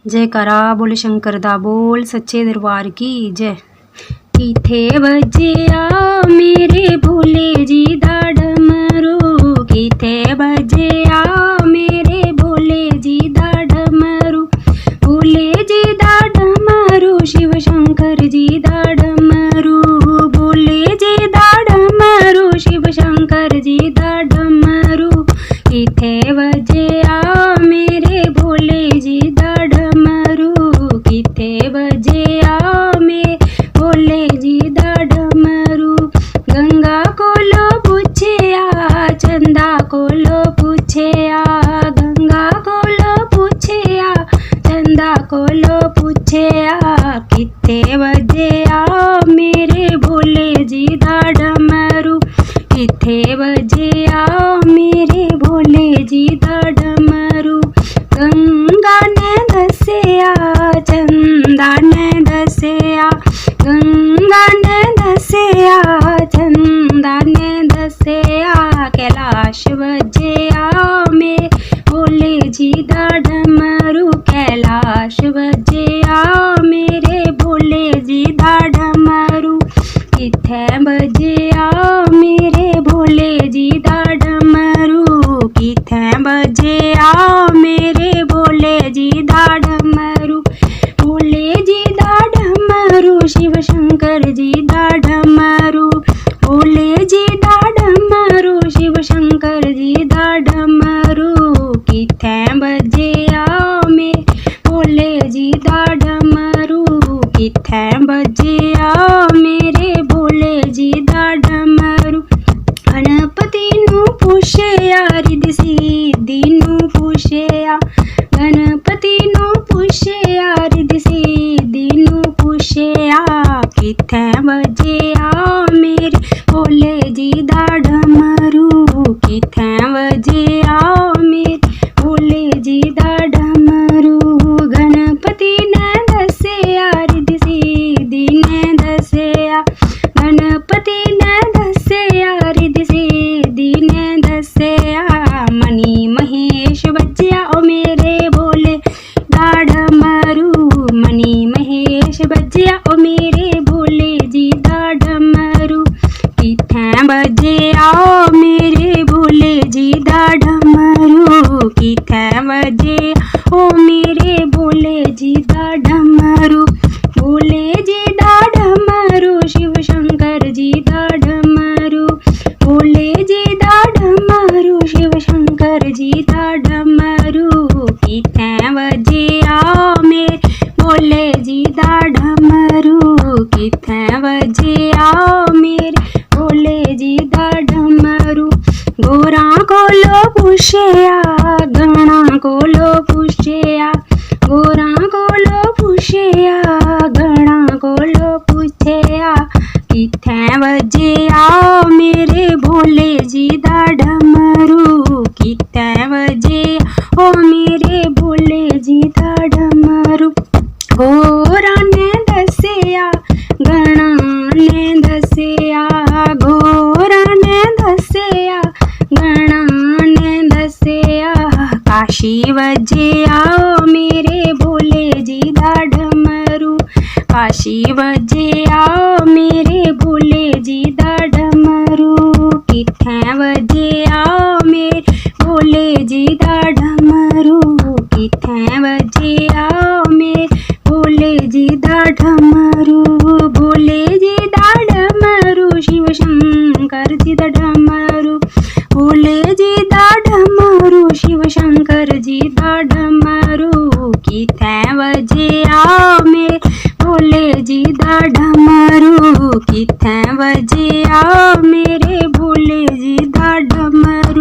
जयकारा बोले शंकर दा बोल सच्चे दरबार की जय। किथे बजिया मेरे भोले जी दा डमरू, किथे बजिया मेरे भोले जी दा डमरू, भोले जी दा डमरू शिव शंकर जी दा डमरू, भोले जी दा डमरू शिव शंकर जी दा डमरू, किथे बजिया मेरे भोले जी दा डमरू, किथे बजिया मेरे भोले जी दा डमरू। गंगा कोलो पूछया चंदा कोलो पूछया, गंगा कोलो पूछया चंदा कोलो पूछया, किथे बजिया मेरे भोले जी दा डमरू, किथे बजिया मेरे भोले जी दा डमरू। गंगा ने दसिया चंदा ने दसिया, गंगा ने दसिया चंदा ने दसिया, कैलाश बजिया मेरे भोले जी दा डमरू, कैलाश बजिया मेरे भोले जी दा डमरू, किथे बजिया मेरे भोले जी दा डमरू, किथे बजिया मेरे भोले जी दा डमरू, भोले जी दा डमरू शिव शंकर जी दा डमरू, भोले जी दा डमरू शिव शंकर जी दा डमरू, किथे बजिया मेरे भोले जी दा डमरू, किथे बजिया मेरे भोले जी दा डमरू। गणपति नू पुछया रिद्धि सिद्धि नू पुछया, गणपति नू पुछया रिद्धि सिद्धि नू पुछया, किथे बजिया मेरे भोले जी दा डमरू, किथे बजिया मेरे भोले जी दा डमरू। गणपति ने दसिया रिद्धि सिद्धि ने दसिया, गणपति ने दसिया रिद्धि सिद्धि ने दसिया, मणि महेश बजिया ओ मेरे भोले दा डमरू, मणि महेश बजिया ओ मेरे भोले जी दा डमरू, किथे बजिया मेरे भोले जी दा डमरू, किथे बजिया ओ मेरे भोले जी दा डमरू, भोले जी दा डमरू शिव शंकर जी दा डमरू, भोले जी दा डमरू शिव शंकर जी दा डमरू, किथे बजिया मेरे भोले जी दा डमरू, किथे बजिया मेरे भोले जी दा डमरू। गोरा कोलो पुछया गणा कोलो पुछया, गोरा कोलो पुछया गणा कोलो पुछया, किथे बजिया मेरे भोले जी दा डमरू, किथे बजिया ओ मेरे भोले जी दा डमरू। गोरा ने दसिया गणा ने दसिया, गोरा ने दसिया गणा ने दसिया, काशी बजिया ओ मेरे भोले जी दा डमरू, काशी बजिया ओ मेरे भोले जी दा डमरू, किथे बजिया मेरे भोले जी दा डमरू, किथे बजिया मेरे भोले जी दा डमरू, भोले जी दा डमरू शिव शंकर जी दा डमरू, भोले जी दा डमरू शिव शंकर जी दा डमरू, किथे बजिया मेरे भोले जी दा डमरू, किथे बजिया मेरे भोले जी दा डमरू।